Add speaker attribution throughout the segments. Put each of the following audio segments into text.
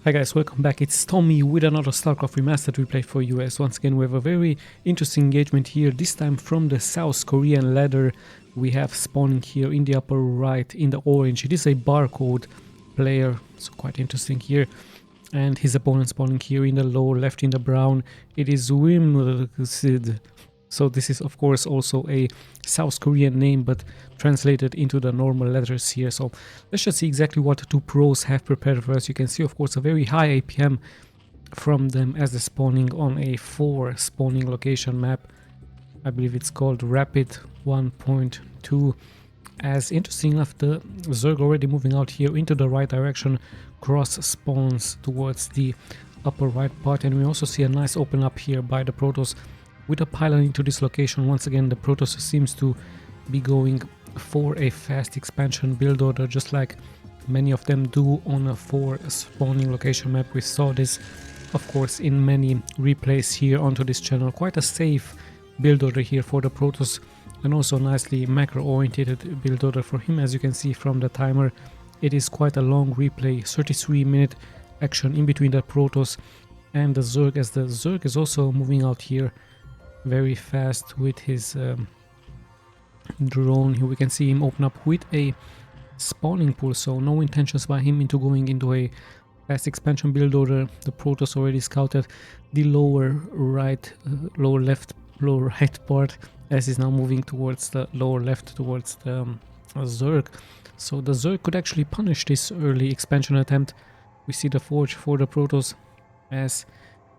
Speaker 1: Hi guys, welcome back. It's Tommy with another Starcraft Remastered replay for you. As once again we have a very interesting engagement here, this time from the South Korean ladder. We have spawning here in the upper right in the orange. It is a barcode player, so quite interesting here. And his opponent spawning here in the lower left in the brown. It is WYMRCYD. So this is of course also a South Korean name, but translated into the normal letters here. So let's just see exactly what the two pros have prepared for us. You can see of course a very high APM from them as they're spawning on a 4 spawning location map. I believe it's called Rapid 1.2. As interesting enough, the Zerg already moving out here into the right direction, cross spawns towards the upper right part, and we also see a nice open up here by the Protoss with a pylon into this location. Once again the Protoss seems to be going for a fast expansion build order, just like many of them do on a 4 spawning location map. We saw this of course in many replays here onto this channel. Quite a safe build order here for the Protoss, and also nicely macro oriented build order for him. As you can see from the timer, it is quite a long replay, 33-minute action in between the Protoss and the Zerg, as the Zerg is also moving out here very fast with his drone. Here we can see him open up with a spawning pool, so no intentions by him into going into a fast expansion build order. The Protoss already scouted the lower right, lower right part, as he's now moving towards the lower left towards the Zerg. So the Zerg could actually punish this early expansion attempt. We see the forge for the Protoss as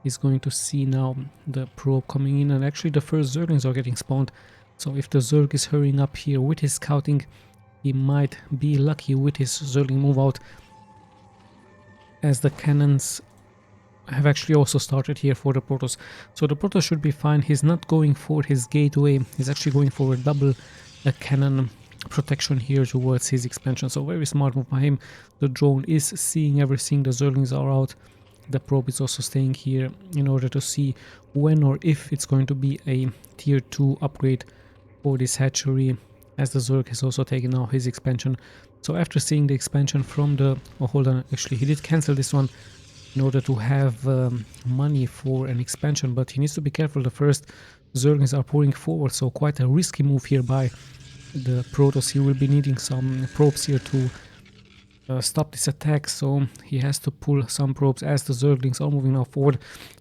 Speaker 1: he's going to see now the probe coming in, and actually the first Zerglings are getting spawned. So if the Zerg is hurrying up here with his scouting, he might be lucky with his Zergling move out, as the cannons have actually also started here for the Protoss. So the Protoss should be fine. He's not going for his gateway, he's actually going for a double cannon protection here towards his expansion. So very smart move by him. The drone is seeing everything, the Zerglings are out. The probe is also staying here in order to see when or if it's going to be a tier 2 upgrade for this hatchery, as the Zerg has also taken now his expansion. So after seeing the expansion from the... oh, hold on, actually he did cancel this one in order to have money for an expansion, but he needs to be careful. The first Zerglings are pouring forward, so quite a risky move here by the Protoss. He will be needing some probes here to stop this attack, so he has to pull some probes as the Zerglings are moving now forward.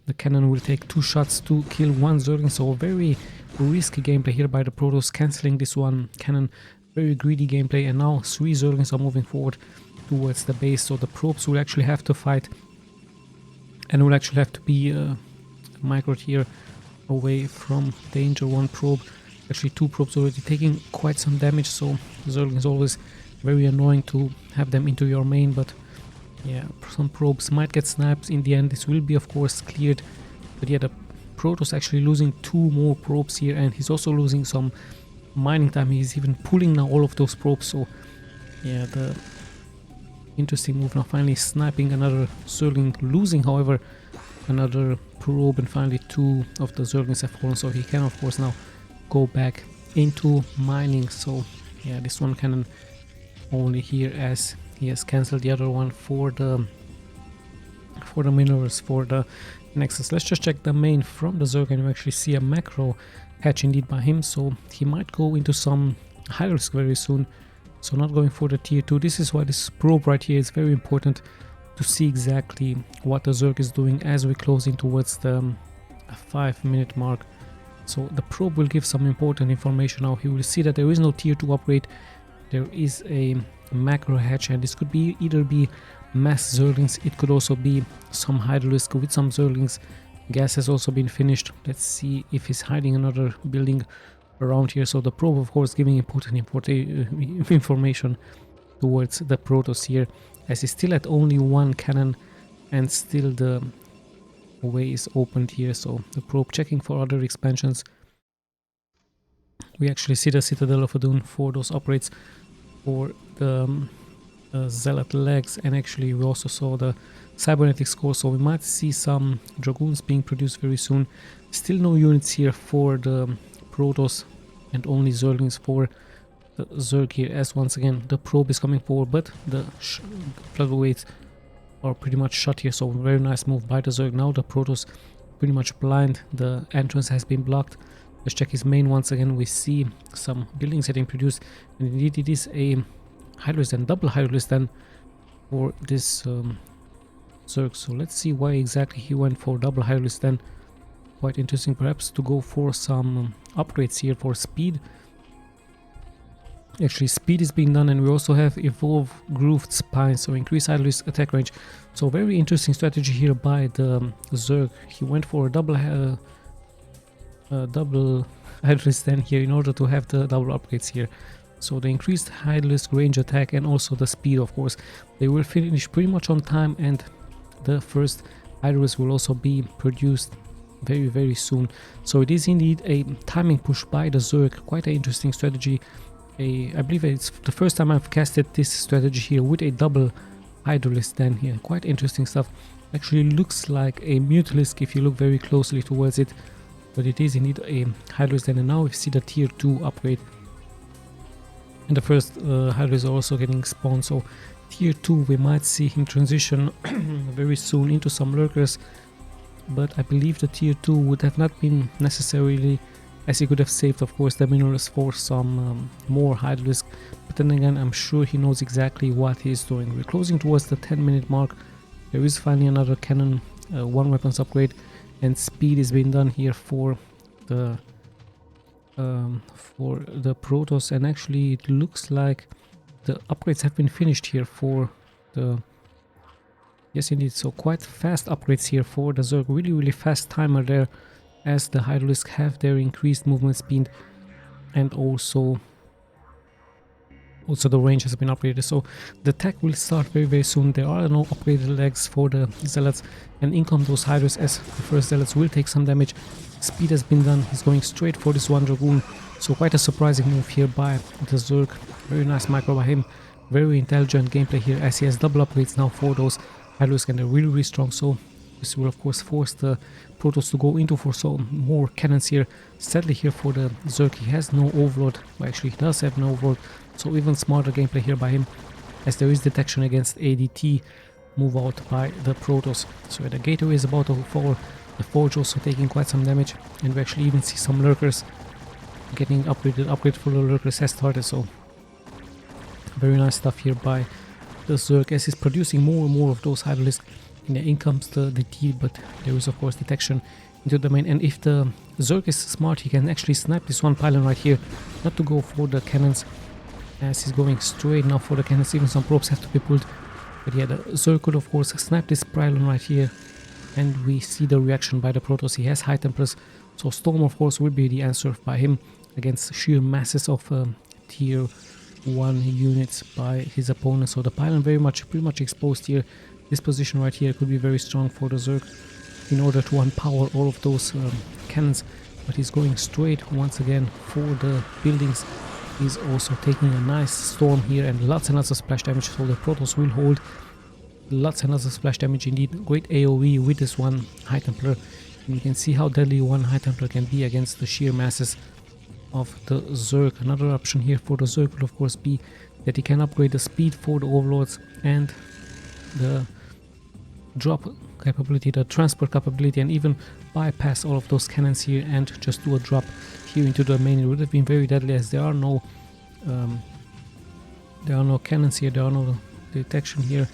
Speaker 1: The cannon will take 2 shots to kill 1 Zergling, so very risky gameplay here by the Protoss, cancelling this one cannon. Very greedy gameplay, and now 3 Zerglings are moving forward towards the base, so the probes will actually have to fight and will actually have to be microed here away from danger. 1 probe, actually 2 probes already taking quite some damage, so Zergling is always very annoying to have them into your main, but yeah, some probes might get sniped. In the end this will be of course cleared, but yeah, the Protoss actually losing 2 more probes here, and he's also losing some mining time. He's even pulling now all of those probes, so yeah, the interesting move now, finally sniping another Zergling, losing however another probe, and finally 2 of the Zerglings have fallen, so he can of course now go back into mining. So yeah, this one cannon only here, as he has cancelled the other one for the minerals for the Nexus. Let's just check the main from the Zerg, and you actually see a macro hatch indeed by him, so he might go into some high risk very soon, so not going for the tier 2. This is why this probe right here is very important, to see exactly what the Zerg is doing as we close in towards the 5-minute mark. So the probe will give some important information now. He will see that there is no tier 2 upgrade, there is a macro hatch, and this could be either be mass Zerglings, it could also be some high risk with some Zerglings. Gas has also been finished. Let's see if he's hiding another building around here. So the probe of course giving important information towards the Protoss here, as he's still at only 1 cannon and still the way is opened here. So the probe checking for other expansions. We actually see the Citadel of Adun for those upgrades for the Zealot legs, and actually we also saw the cybernetics core, so we might see some Dragoons being produced very soon. Still no units here for the Protoss, and only Zerglings for the Zerg here, as once again the probe is coming forward, but the floodweights are pretty much shut here. So very nice move by the Zerg. Now the Protoss pretty much blind. The entrance has been blocked. Let's check his main once again. We see some buildings getting produced, and indeed it is a Hydralisk and double Hydralisk then for this Zerg. So let's see why exactly he went for double Hydralisk then. Quite interesting, perhaps to go for some upgrades here for speed. Actually, speed is being done, and we also have evolve grooved spine, so increase Hydralisk attack range. So very interesting strategy here by the Zerg. He went for a double Hydralisk then here in order to have the double upgrades here. So the increased Hydralisk range attack and also the speed, of course, they will finish pretty much on time, and the first Hydralisk will also be produced very soon. So it is indeed a timing push by the Zerg. Quite an interesting strategy. I believe it's the first time I've casted this strategy here with a double Hydralisk then here. Quite interesting stuff. Actually looks like a Mutalisk if you look very closely towards it, but it is indeed a Hydralisk then. And now we see the tier 2 upgrade, and the first Hydralisk are also getting spawned. So tier 2, we might see him transition very soon into some lurkers, but I believe the tier 2 would have not been necessarily, as he could have saved, of course, the minerals for some more Hydralisk. But then again, I'm sure he knows exactly what he's doing. We're closing towards the 10-minute mark. There is finally another cannon, one weapons upgrade, and speed is being done here for the Protoss. And actually, it looks like the upgrades have been finished here for the... Yes, indeed. So quite fast upgrades here for the Zerg. Really fast timer there, as the Hydralisk have their increased movement speed, and also the range has been upgraded. So the attack will start very soon. There are no upgraded legs for the Zealots, and in come those Hydralisks, as the first Zealots will take some damage. Speed has been done. He's going straight for this one Dragoon. So quite a surprising move here by the Zerg. Very nice micro by him. Very intelligent gameplay here, as he has double upgrades now for those Hydralisk, and they're really strong. So this will of course force the Protoss to go into for some more cannons here. Sadly here for the Zerg, he has no overload. Well, actually he does have no overload, so even smarter gameplay here by him, as there is detection against ADT move out by the Protoss. So the gateway is about to fall. The Forge also taking quite some damage, and we actually even see some lurkers getting upgraded. Upgrade for the lurkers has started, so very nice stuff here by the Zerg, as he's producing more and more of those Hydralisk. And in comes the T, but there is of course detection into the main. And if the Zerg is smart, he can actually snipe this one pylon right here, not to go for the cannons, as he's going straight now for the cannons. Even some probes have to be pulled, but yeah, the Zerg could of course snipe this pylon right here, and we see the reaction by the Protoss. He has High Templars, so Storm of course will be the answer by him against sheer masses of tier 1 units by his opponent. So the pylon pretty much exposed here. This position right here could be very strong for the Zerg in order to unpower all of those cannons, but he's going straight once again for the buildings. He's also taking a nice storm here, and lots of splash damage, so the Protoss will hold lots and lots of splash damage indeed. Great AoE with this one High Templar, and you can see how deadly one High Templar can be against the sheer masses of the Zerg. Another option here for the Zerg will of course be that he can upgrade the speed for the Overlords and the drop capability, the transport capability, and even bypass all of those cannons here and just do a drop here into the main. It would have been very deadly, as there are no cannons here, there are no detection here,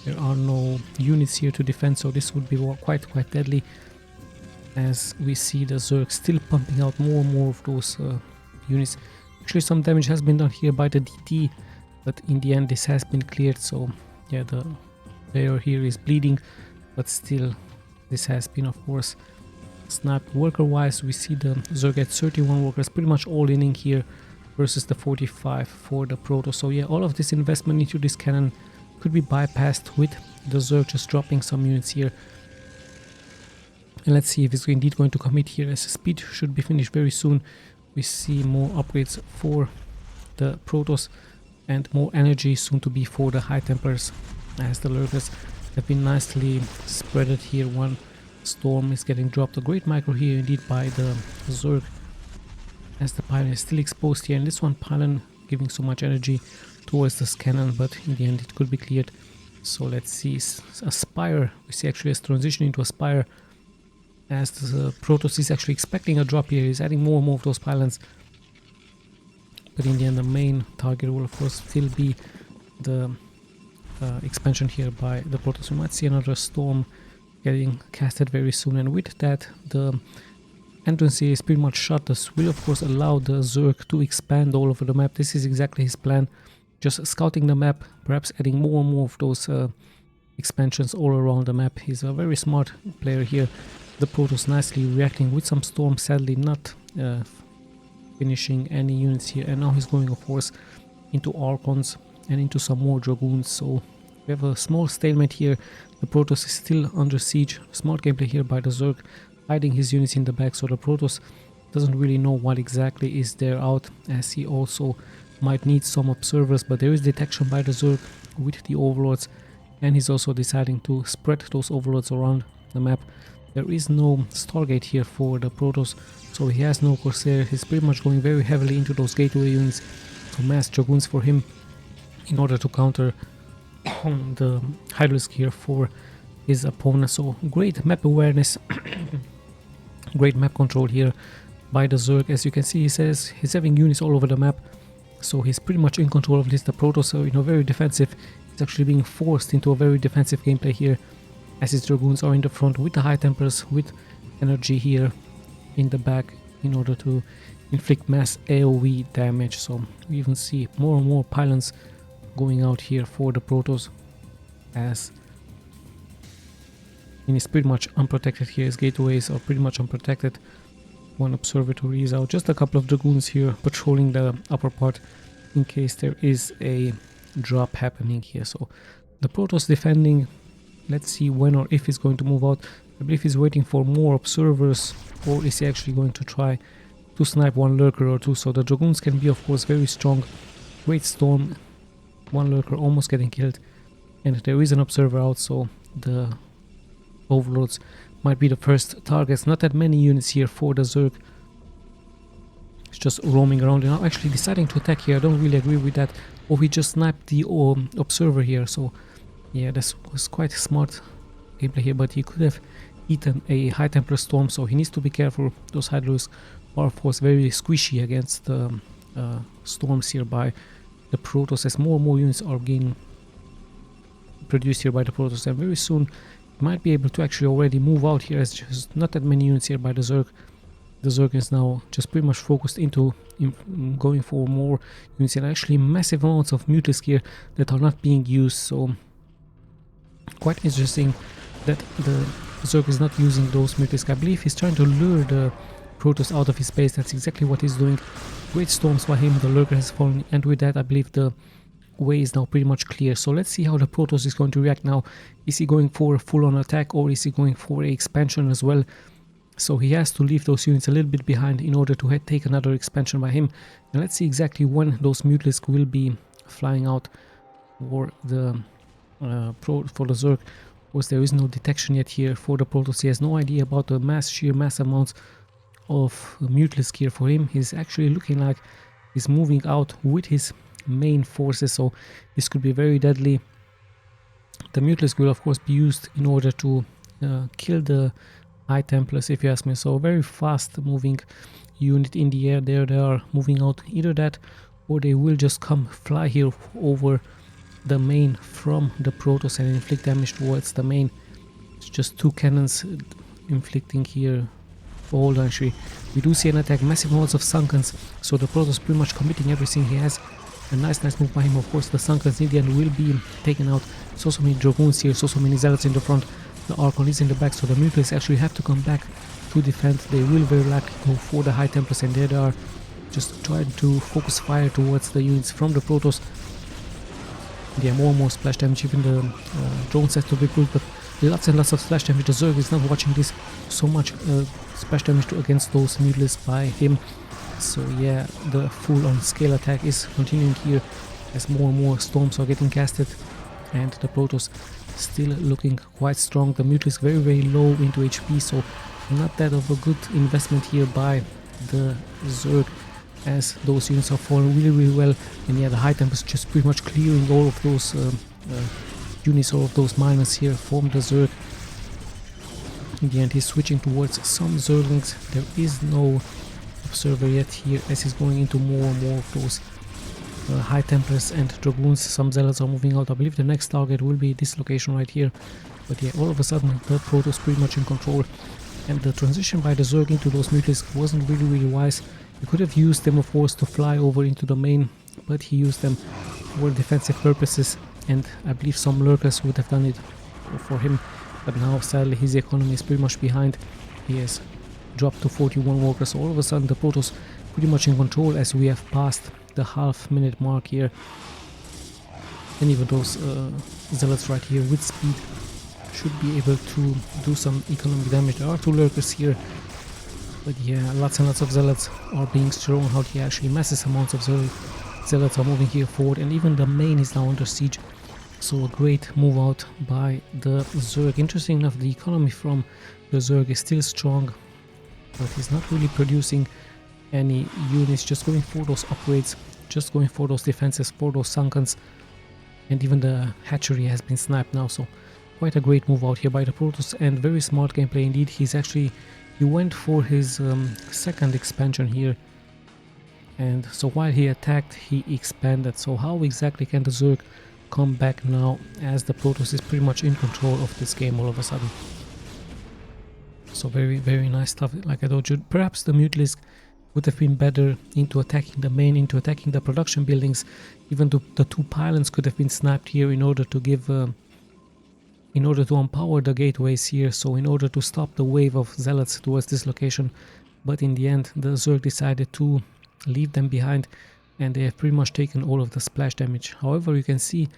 Speaker 1: there are no units here to defend, so this would be quite deadly, as we see the Zerg still pumping out more and more of those units. Actually some damage has been done here by the DT, but in the end this has been cleared. So yeah, the player here is bleeding, but still this has been of course sniped. Worker wise, we see the Zerg at 31 workers, pretty much all in here, versus the 45 for the Protoss. So yeah, all of this investment into this cannon could be bypassed with the Zerg just dropping some units here. And let's see if it's indeed going to commit here, as speed should be finished very soon. We see more upgrades for the Protoss and more energy soon to be for the High Templars, as the lurkers have been nicely spreaded here. One storm is getting dropped. A great micro here indeed by the Zerg, as the pylon is still exposed here, and this one pylon giving so much energy towards this cannon, but in the end it could be cleared. So let's see a Spire. We see actually a transition into a Spire as the Protoss is actually expecting a drop here. He's adding more and more of those pylons. But in the end, the main target will of course still be the expansion here by the Protoss. We might see another Storm getting casted very soon, and with that the entrance here is pretty much shut. This will of course allow the Zerg to expand all over the map. This is exactly his plan. Just scouting the map, perhaps adding more and more of those expansions all around the map. He's a very smart player here. The Protoss nicely reacting with some Storm, sadly not finishing any units here. And now he's going of course into Archons and into some more Dragoons. So we have a small stalemate here. The Protoss is still under siege. Smart gameplay here by the Zerg, hiding his units in the back. So the Protoss doesn't really know what exactly is there out, as he also might need some observers, but there is detection by the Zerg with the overlords, and he's also deciding to spread those overlords around the map. There is no Stargate here for the Protoss, so he has no Corsair. He's pretty much going very heavily into those gateway units, so mass Dragoons for him in order to counter the Hydralisk here for his opponent. So great map awareness, great map control here by the Zerg. As you can see, he says he's having units all over the map, so he's pretty much in control of this. The Protoss are, very defensive. He's actually being forced into a very defensive gameplay here, as his Dragoons are in the front with the High Templars, with energy here in the back in order to inflict mass AoE damage. So we even see more and more pylons going out here for the Protoss, as he's pretty much unprotected here. His gateways are pretty much unprotected. One observatory is out, just a couple of Dragoons here patrolling the upper part in case there is a drop happening here. So the Protoss defending. Let's see when or if he's going to move out. I believe he's waiting for more observers, or is he actually going to try to snipe one lurker or two. So the Dragoons can be of course very strong. Great Storm, one lurker almost getting killed, and there is an observer out, so the overlords might be the first targets. Not that many units here for the Zerg. It's just roaming around and now actually deciding to attack here. I don't really agree with that. Oh, he just sniped the observer here. So yeah, that was quite smart gameplay here, but he could have eaten a High Templar Storm, so he needs to be careful. Those Hydralisks are of course very squishy against the Storms here by the Protoss, as more and more units are being produced here by the Protoss, and very soon might be able to actually already move out here, as just not that many units here by the Zerg. The Zerg is now just pretty much focused into going for more units, and actually massive amounts of Mutalisk here that are not being used. So quite interesting that the Zerg is not using those Mutalisk. I believe he's trying to lure the Protoss out of his base. That's exactly what he's doing. Great Storms by him. The lurker has fallen, and with that I believe the way is now pretty much clear. So let's see how the Protoss is going to react now. Is he going for a full-on attack, or is he going for a expansion as well? So he has to leave those units a little bit behind in order to take another expansion by him. And let's see exactly when those Mutalisk will be flying out for the Zerg. Of course, there is no detection yet here for the Protoss. He has no idea about the sheer mass amounts of Mutalisk here for him. He's actually looking like he's moving out with his main forces, so this could be very deadly. The Mutalisk will of course be used in order to kill the High Templars, if you ask me. So very fast moving unit in the air there. They are moving out, either that or they will just come fly here over the main from the Protoss and inflict damage towards the main. It's just two cannons inflicting here. Hold on, actually we do see an attack, massive amounts of Sunkens, so the Protoss pretty much committing everything he has. A nice move by him. Of course the Sunkens in the end will be taken out. So many Dragoons here, so many Zealots in the front. The Archon is in the back, so the Mutalisk actually have to come back to defend. They will very likely go for the High Templars, and there they are just trying to focus fire towards the units from the Protoss. They have more and more splash damage. Even the drones has to be good, but lots and lots of splash damage. The Zerg is not watching this. So much splash damage against those Mutalisk by him. So yeah, the full-on scale attack is continuing here as more and more Storms are getting casted, and the Protoss still looking quite strong. The Mutalisk very low into HP, so not that of a good investment here by the Zerg, as those units are falling really well. And yeah, the High Templars just pretty much clearing all of those units, all of those miners here from the Zerg. In the end, he's switching towards some Zerglings. There is no observer yet here, as he's going into more and more of those High Templars and Dragoons. Some Zealots are moving out. I believe the next target will be this location right here. But yeah, all of a sudden the Protoss pretty much in control. And the transition by the Zerg into those Mutalisks wasn't really wise. He could have used them, of course, to fly over into the main, but he used them for defensive purposes. And I believe some Lurkers would have done it for him. But now, sadly, his economy is pretty much behind. He has dropped to 41 workers. So all of a sudden the Protoss pretty much in control, as we have passed the half-minute mark here. And even those Zealots right here with speed should be able to do some economic damage. There are 2 Lurkers here, but yeah, lots and lots of Zealots are being thrown out here. Actually, massive amounts of Zealots are moving here forward, and even the main is now under siege. So a great move out by the Zerg. Interesting enough, the economy from the Zerg is still strong, but he's not really producing any units, just going for those upgrades, just going for those defenses, for those Sunkens, and even the hatchery has been sniped now. So quite a great move out here by the Protoss, and very smart gameplay indeed. He went for his second expansion here, and so while he attacked, he expanded. So how exactly can the Zerg come back now, as the Protoss is pretty much in control of this game all of a sudden? So very nice stuff. Like I told you, perhaps the Mutalisk would have been better into attacking the main, into attacking the production buildings. Even the 2 pylons could have been sniped here in order to give in order to empower the gateways here, so in order to stop the wave of Zealots towards this location. But in the end, the Zerg decided to leave them behind, and they have pretty much taken all of the splash damage. However, you can see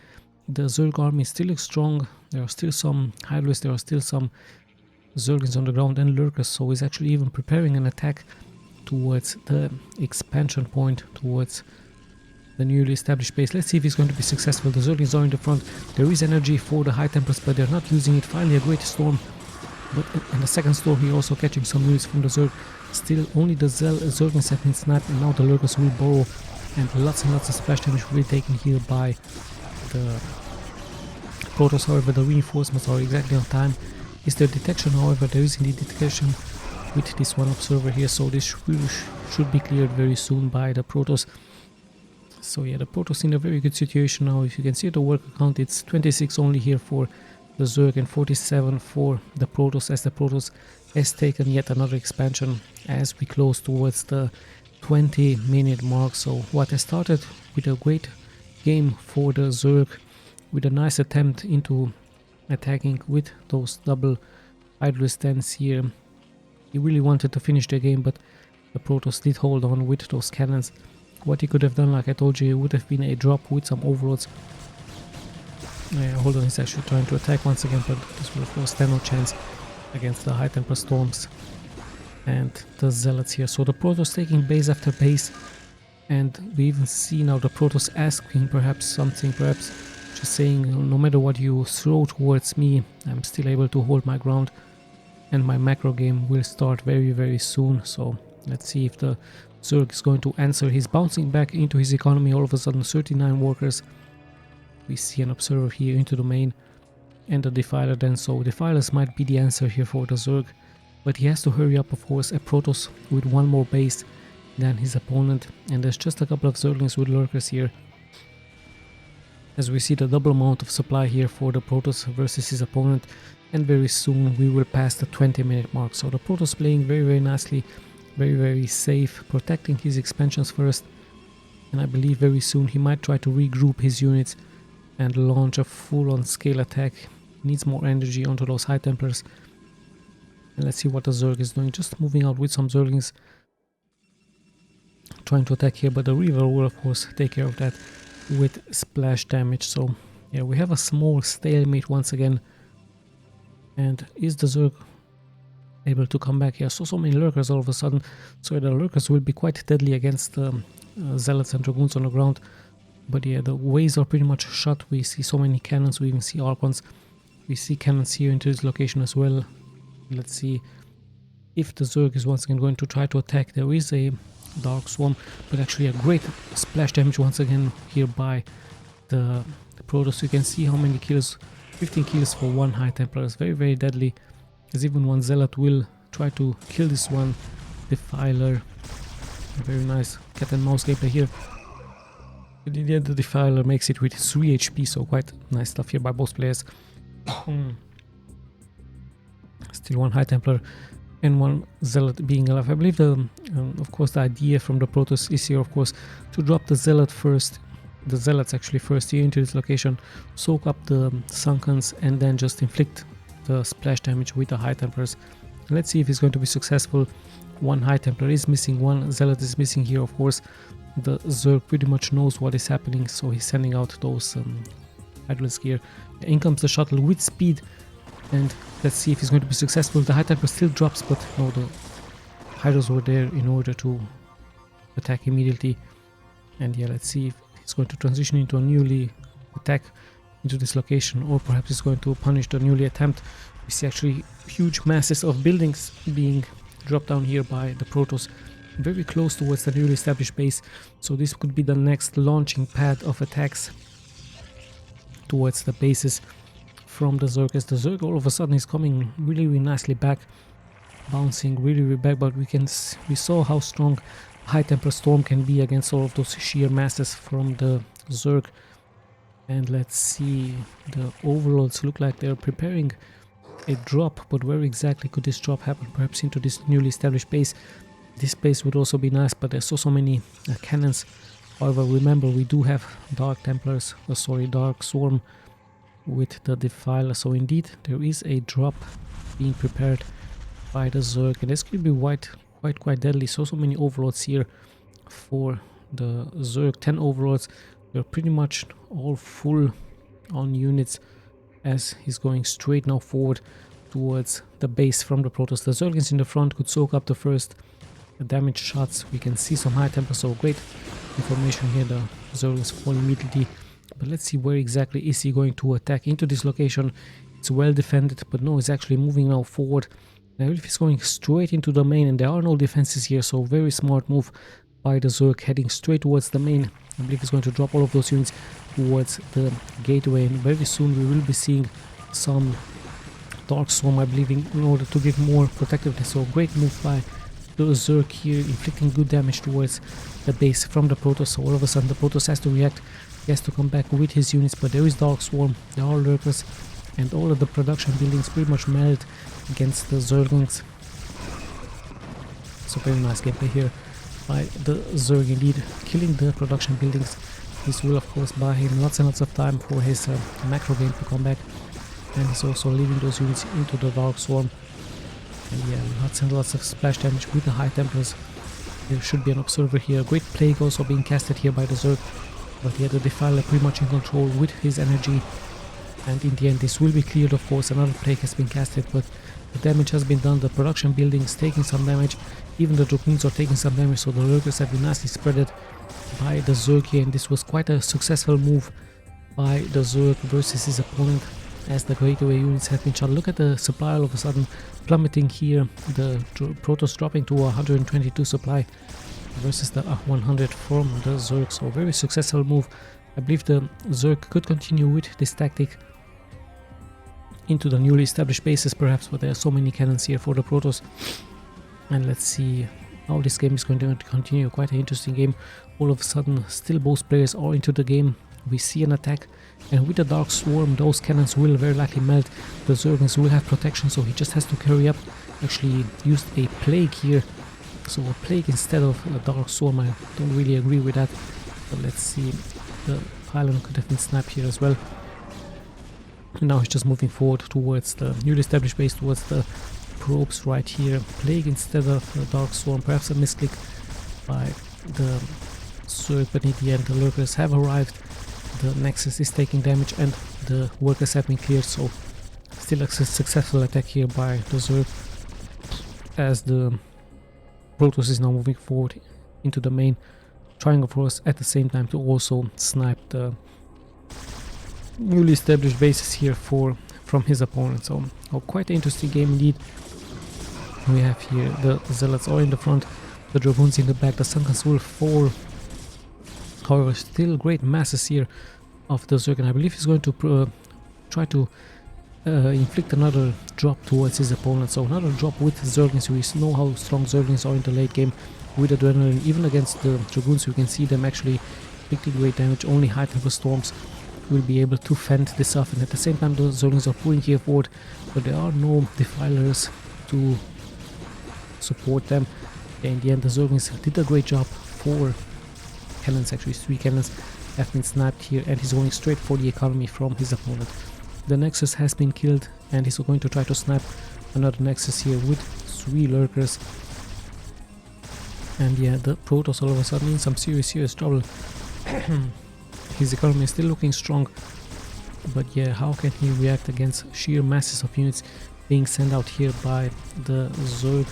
Speaker 1: the Zerg army still looks strong. There are still some Hydralists, there are still some Zerglings on the ground and Lurkers, so he's actually even preparing an attack towards the expansion point, towards the newly established base. Let's see if he's going to be successful. The Zerglings are in the front. There is energy for the High Templars, but they're not using it. Finally a great storm, but in the second storm here also catching some units from the Zerg. Still only the Zerglings have been sniped, and now the Lurkers will borrow, and lots of splash damage will be taken here by the Protoss. However, the reinforcements are exactly on time. Is there detection? However, there is indeed detection with this one observer here, so this should be cleared very soon by the Protoss. So yeah, the Protoss in a very good situation now. If you can see the worker count, it's 26 only here for the Zerg and 47 for the Protoss, as the Protoss has taken yet another expansion as we close towards the 20-minute mark. So what has started with a great game for the Zerg, with a nice attempt into attacking with those double Hydralisk stands here. He really wanted to finish the game, but the Protoss did hold on with those cannons. What he could have done, like I told you, would have been a drop with some overloads. Hold on, he's actually trying to attack once again, but this will of course stand no chance against the High Templar Storms and the Zealots here. So the Protoss taking base after base, and we even see now the Protoss asking perhaps something, perhaps just saying, no matter what you throw towards me, I'm still able to hold my ground, and my macro game will start very soon. So let's see if the Zerg is going to answer. He's bouncing back into his economy all of a sudden, 39 workers. We see an observer here into the main, and a Defiler then, so Defilers might be the answer here for the Zerg, but he has to hurry up, of course. A Protoss with one more base than his opponent, and there's just a couple of Zerglings with Lurkers here, as we see the double amount of supply here for the Protoss versus his opponent. And very soon we will pass the 20-minute mark. So the Protoss playing very nicely, very safe, protecting his expansions first, and I believe very soon he might try to regroup his units and launch a full-on scale attack. He needs more energy onto those High Templars. And let's see what the Zerg is doing, just moving out with some Zerglings, trying to attack here, but the Reaver will of course take care of that with splash damage. So yeah, we have a small stalemate once again. And is the Zerg able to come back here? So many Lurkers all of a sudden. So the Lurkers will be quite deadly against Zealots and Dragoons on the ground. But yeah, the ways are pretty much shut. We see so many cannons, we even see Archons. We see cannons here into this location as well. Let's see if the Zerg is once again going to try to attack. There is a Dark Swarm, but actually a great splash damage once again here by the Protoss. You can see how many kills 15 kills for one High Templar is very, very deadly, as even one Zealot will try to kill this one Defiler. Very nice cat and mouse gameplay here. But in the end, the Defiler makes it with 3 HP, so quite nice stuff here by both players. Still one High Templar and one Zealot being alive. I believe of course the idea from the Protoss is here, of course, to drop the Zealot first, the Zealots actually first here into this location, soak up the Sunkens, and then just inflict the splash damage with the High Templars. Let's see if he's going to be successful. One High Templar is missing, one Zealot is missing here, of course. The Zerg pretty much knows what is happening, so he's sending out those Hydralisk here. In comes the shuttle with speed, and let's see if he's going to be successful. The High Templar still drops, but no, the Hydras were there in order to attack immediately. And yeah, let's see if he's going to transition into a newly attack into this location, or perhaps he's going to punish the newly attempt. We see actually huge masses of buildings being dropped down here by the Protoss, very close towards the newly established base, so this could be the next launching pad of attacks towards the bases from the Zerg, as the Zerg all of a sudden is coming really, really nicely back, bouncing really, really back, but we saw how strong High Templar Storm can be against all of those sheer masses from the Zerg. And let's see, the Overlords look like they're preparing a drop, but where exactly could this drop happen? Perhaps into this newly established base. This base would also be nice, but there's so many cannons. However, remember, we do have Dark Templars, Dark Swarm with the Defiler, so indeed there is a drop being prepared by the Zerg, and this could be quite deadly. So many Overlords here for the Zerg, 10 Overlords. They're pretty much all full on units, as he's going straight now forward towards the base from the Protoss. The Zerglings in the front could soak up the first damage shots. We can see some High Templar, so great information here. The Zerglings fall immediately, but let's see where exactly is he going to attack into this location. It's well defended, but no, he's actually moving now forward. Now if he's going straight into the main, and there are no defenses here, so very smart move by the Zerg, heading straight towards the main. I believe he's going to drop all of those units towards the gateway, and very soon we will be seeing some Dark Swarm, I believe, in order to give more protectiveness. So great move by the Zerg here, inflicting good damage towards the base from the Protoss. So all of a sudden the Protoss has to react, he has to come back with his units, but there is Dark Swarm, there are Lurkers, and all of the production buildings pretty much melt against the Zerglings. So very nice gameplay here by the Zerg, indeed, killing the production buildings. This will of course buy him lots and lots of time for his macro game to come back, and he's also leaving those units into the Dark Swarm. And yeah, lots and lots of splash damage with the High Templars. There should be an observer here. Great Plague also being casted here by the Zerg, but yeah, the Defiler pretty much in control with his energy, and in the end this will be cleared. Of course, another Plague has been casted, but the damage has been done. The production buildings taking some damage, even the Dragoons are taking some damage, so the Lurkers have been nicely spreaded by the Zerg here, and this was quite a successful move by the Zerg versus his opponent, as the gateway units have been shot. Look at the supply all of a sudden plummeting here, the Protoss dropping to 122 supply versus the 100 from the Zerg, so very successful move. I believe the Zerg could continue with this tactic into the newly established bases perhaps, but there are so many cannons here for the Protoss. And let's see how this game is going to continue. Quite an interesting game. All of a sudden, still both players are into the game. We see an attack, and with the Dark Swarm, those cannons will very likely melt. The Zerglings will have protection, so he just has to carry up. Actually used a Plague here, so a Plague instead of a Dark Swarm. I don't really agree with that, but let's see. The pylon could have been sniped here as well. And now he's just moving forward towards the newly established base, towards the probes right here. Plague instead of Dark Swarm, perhaps a misclick by the Zerg, but in the end the Lurkers have arrived. The Nexus is taking damage and the workers have been cleared, so still a successful attack here by the Zerg, as the Protoss is now moving forward into the main, trying of course at the same time to also snipe the newly established bases here from his opponent. So quite an interesting game indeed. We have here the Zealots all in the front, the Dragoons in the back, the Sunkens will fall. However, still great masses here of the Zerg, and I believe he's going to try to inflict another drop towards his opponent. So another drop with Zerglings. We know how strong Zerglings are in the late game with Adrenaline. Even against the Dragoons, you can see them actually inflicting great damage. Only high tempo storms will be able to fend this off, and at the same time the Zerglings are pulling here forward, but there are no Defilers to support them. In the end, the Zerglings did a great job. 4 cannons, actually 3 cannons, have been sniped here, and he's going straight for the economy from his opponent. The Nexus has been killed, and he's going to try to snipe another Nexus here with 3 lurkers. And yeah, the Protoss all of a sudden in some serious trouble. His economy is still looking strong, but yeah, how can he react against sheer masses of units being sent out here by the Zerg?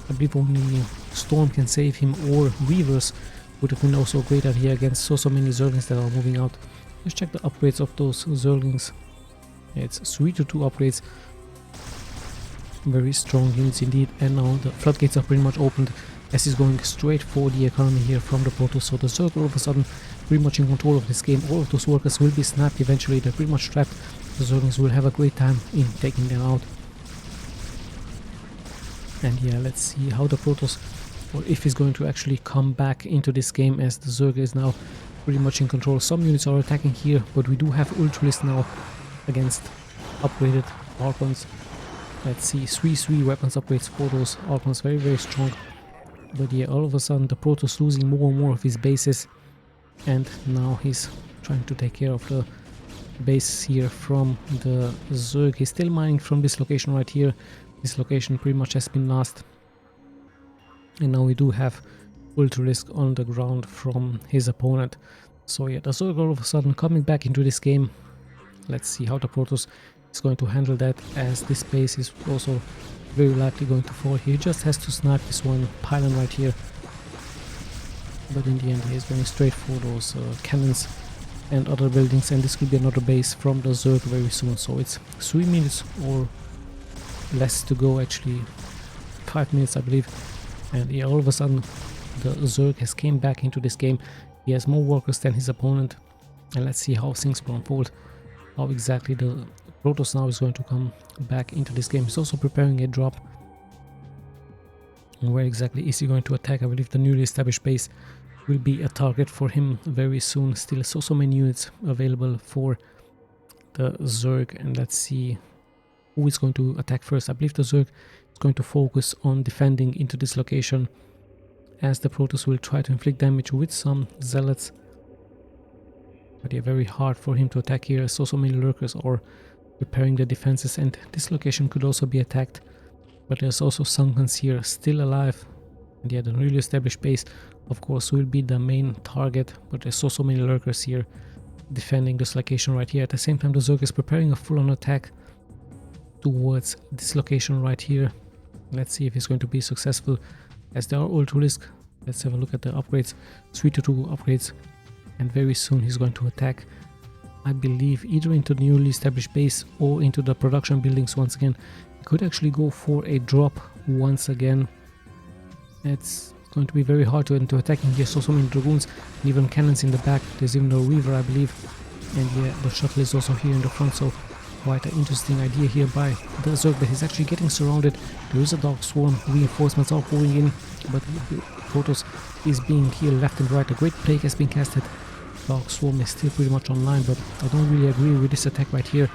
Speaker 1: I believe only Storm can save him, or Weavers would have been also a great idea against so many Zerglings that are moving out. Let's check the upgrades of those Zerglings. Yeah, it's 3-2 upgrades. Very strong units indeed, and now the floodgates are pretty much opened as he's going straight for the economy here from the Protoss. So the Zerg all of a sudden pretty much in control of this game. All of those workers will be snapped eventually. They're pretty much trapped. The Zerglings will have a great time in taking them out. And yeah, let's see how the Protoss, or if he's going to actually come back into this game, as the Zerg is now pretty much in control. Some units are attacking here, but we do have Ultralist now against upgraded Archons. Let's see, 3 weapons upgrades for those Archons, very strong. But yeah, all of a sudden the Protoss losing more and more of his bases, and now he's trying to take care of the base here from the Zerg. He's still mining from this location right here. This location pretty much has been lost, and now we do have Ultralisk on the ground from his opponent. So yeah, the Zerg all of a sudden coming back into this game. Let's see how the Protoss is going to handle that, as this base is also very likely going to fall. He just has to snipe this one pylon right here, but in the end he is going straight for those cannons and other buildings, and this could be another base from the Zerg very soon. So it's 3 minutes or less to go, actually 5 minutes I believe, and yeah, all of a sudden the Zerg has came back into this game. He has more workers than his opponent, and let's see how things will unfold, how exactly the Protoss now is going to come back into this game. He's also preparing a drop. And where exactly is he going to attack? I believe the newly established base will be a target for him very soon. Still so many units available for the Zerg, and let's see who is going to attack first. I believe the Zerg is going to focus on defending into this location, as the Protoss will try to inflict damage with some zealots. But yeah, very hard for him to attack here. So many lurkers are repairing the defenses, and this location could also be attacked. But there's also Sunkens here still alive, and yeah, the newly established base of course will be the main target, but there's so many lurkers here defending this location right here. At the same time, the Zerg is preparing a full-on attack towards this location right here. Let's see if he's going to be successful, as there are Ultralisk. Let's have a look at the upgrades. 3-2 upgrades, and very soon he's going to attack, I believe, either into the newly established base or into the production buildings once again. He could actually go for a drop once again. It's going to be very hard to attack him here. So many Dragoons and even cannons in the back. There's even a Weaver, I believe, and yeah, the shuttle is also here in the front. So quite an interesting idea here by the Zerg, but he's actually getting surrounded. There is a Dark Swarm, reinforcements are pouring in, but Protoss is being healed left and right. A Great Plague has been casted. Dark Swarm is still pretty much online, but I don't really agree with this attack right here.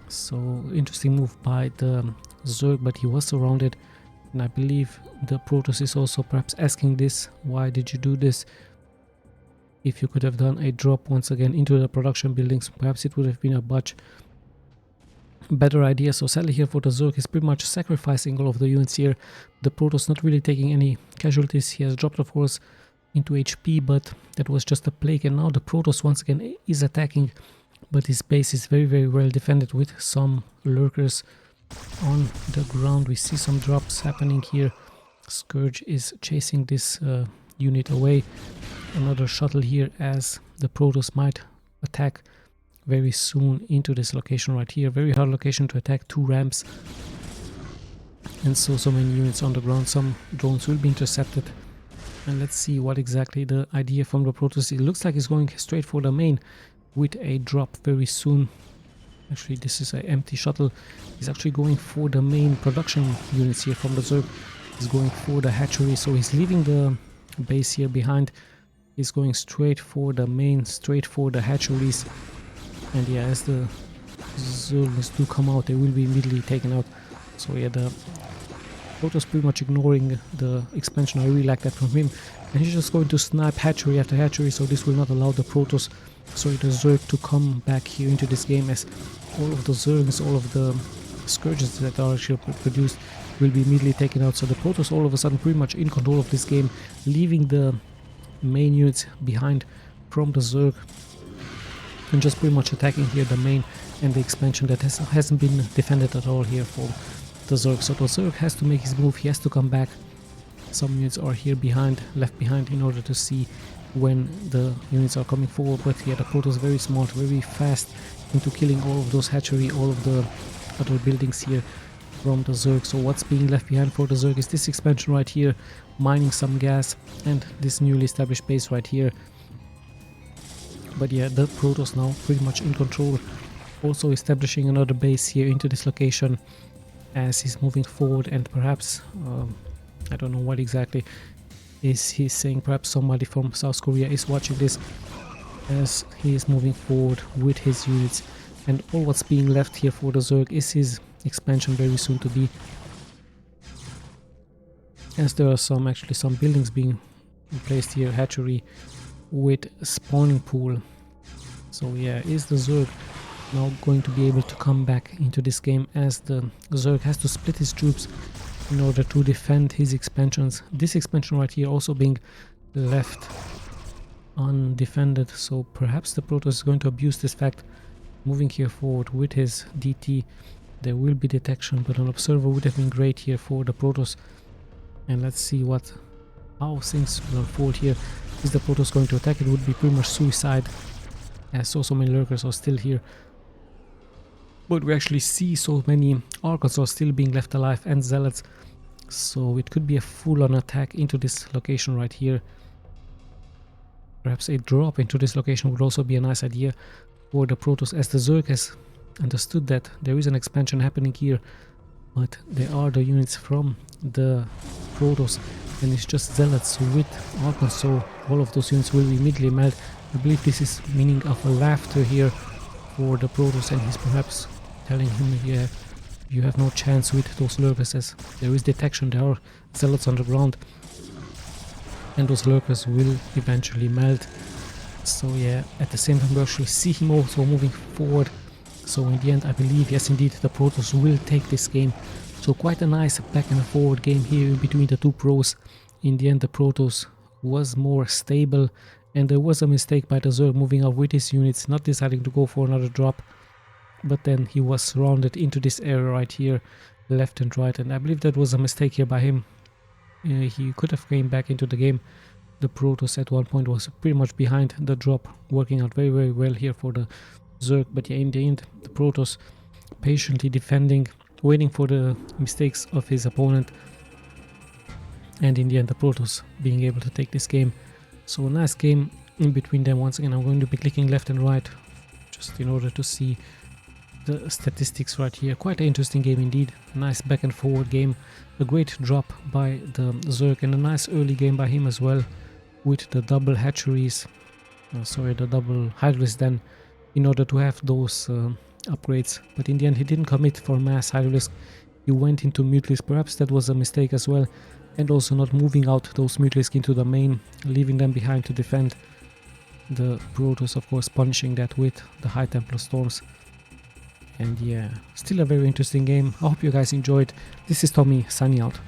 Speaker 1: So interesting move by the Zerg, but he was surrounded, and I believe the Protoss is also perhaps asking this: why did you do this? If you could have done a drop once again into the production buildings, perhaps it would have been a much better idea. So sadly here for the Zerg, he's pretty much sacrificing all of the units here. The Protoss not really taking any casualties. He has dropped, of course, into HP, but that was just a plague, and now the Protoss once again is attacking, but his base is very well defended with some lurkers on the ground. We see some drops happening here. Scourge is chasing this unit away. Another shuttle here, as the Protoss might attack very soon into this location right here. Very hard location to attack. 2 ramps and so many units on the ground. Some drones will be intercepted. And let's see what exactly the idea from the Protoss. It looks like he's going straight for the main with a drop very soon. Actually, this is an empty shuttle. He's actually going for the main production units here from the Zerg. He's going for the hatchery, so he's leaving the base here behind. He's going straight for the main, straight for the hatcheries. And yeah, as the Zergs do come out, they will be immediately taken out. So yeah, the Protoss pretty much ignoring the expansion. I really like that from him. And he's just going to snipe hatchery after hatchery, so this will not allow the Protoss, sorry, the Zerg to come back here into this game, as all of the Zergs, all of the Scourges that are actually produced will be immediately taken out. So the Protoss all of a sudden pretty much in control of this game, leaving the main units behind from the Zerg and just pretty much attacking here the main and the expansion that hasn't been defended at all here for the Zerg. So the Zerg has to make his move, he has to come back. Some units are here behind, left behind, in order to see when the units are coming forward. But yeah, the Protoss very smart, very fast into killing all of those hatchery, all of the other buildings here from the Zerg. So what's being left behind for the Zerg is this expansion right here, mining some gas, and this newly established base right here. But yeah, the Protoss now pretty much in control, also establishing another base here into this location as he's moving forward. And perhaps I don't know what exactly is he saying. Perhaps somebody from South Korea is watching this as he is moving forward with his units. And all what's being left here for the Zerg is his expansion very soon to be, as there are some buildings being placed here, hatchery with spawning pool. So yeah, is the Zerg now going to be able to come back into this game, as the Zerg has to split his troops in order to defend his expansions. This expansion right here also being left undefended, so perhaps the Protoss is going to abuse this fact, moving here forward with his DT. There will be detection, but an observer would have been great here for the Protoss. And let's see how things will unfold here. Is the Protoss going to attack? It would be pretty much suicide, as so many lurkers are still here. But we actually see so many Archons are still being left alive, and Zealots, so it could be a full-on attack into this location right here. Perhaps a drop into this location would also be a nice idea for the Protoss, as the Zerg has understood that there is an expansion happening here, but there are the units from the Protoss, and it's just Zealots with Archons, so all of those units will immediately melt. I believe this is meaning of a laughter here for the Protoss, and he's perhaps telling him, yeah, you have no chance with those lurkers, as there is detection, there are Zealots on the ground, and those lurkers will eventually melt. So yeah, at the same time we actually see him also moving forward. So in the end, I believe, yes indeed, the Protoss will take this game. So quite a nice back and forward game here in between the two pros. In the end, the Protoss was more stable, and there was a mistake by the Zerg moving out with his units, not deciding to go for another drop. But then he was surrounded into this area right here, left and right, and I believe that was a mistake here by him. He could have came back into the game. The Protoss at one point was pretty much behind the drop, working out very, very well here for the Zerg. But yeah, in the end, the Protoss patiently defending, waiting for the mistakes of his opponent, and in the end the Protoss being able to take this game. So a nice game in between them. Once again, I'm going to be clicking left and right just in order to see the statistics right here. Quite an interesting game indeed. A nice back and forward game. A great drop by the Zerg, and a nice early game by him as well, with the double hatcheries, the double hydralisks then, in order to have those upgrades. But in the end he didn't commit for mass hydralisk, he went into mutalisks. Perhaps that was a mistake as well, and also not moving out those mutalisks into the main, leaving them behind to defend the Protoss, of course punishing that with the High Templar Storms. And yeah, still a very interesting game. I hope you guys enjoyed. This is Tommy signing out.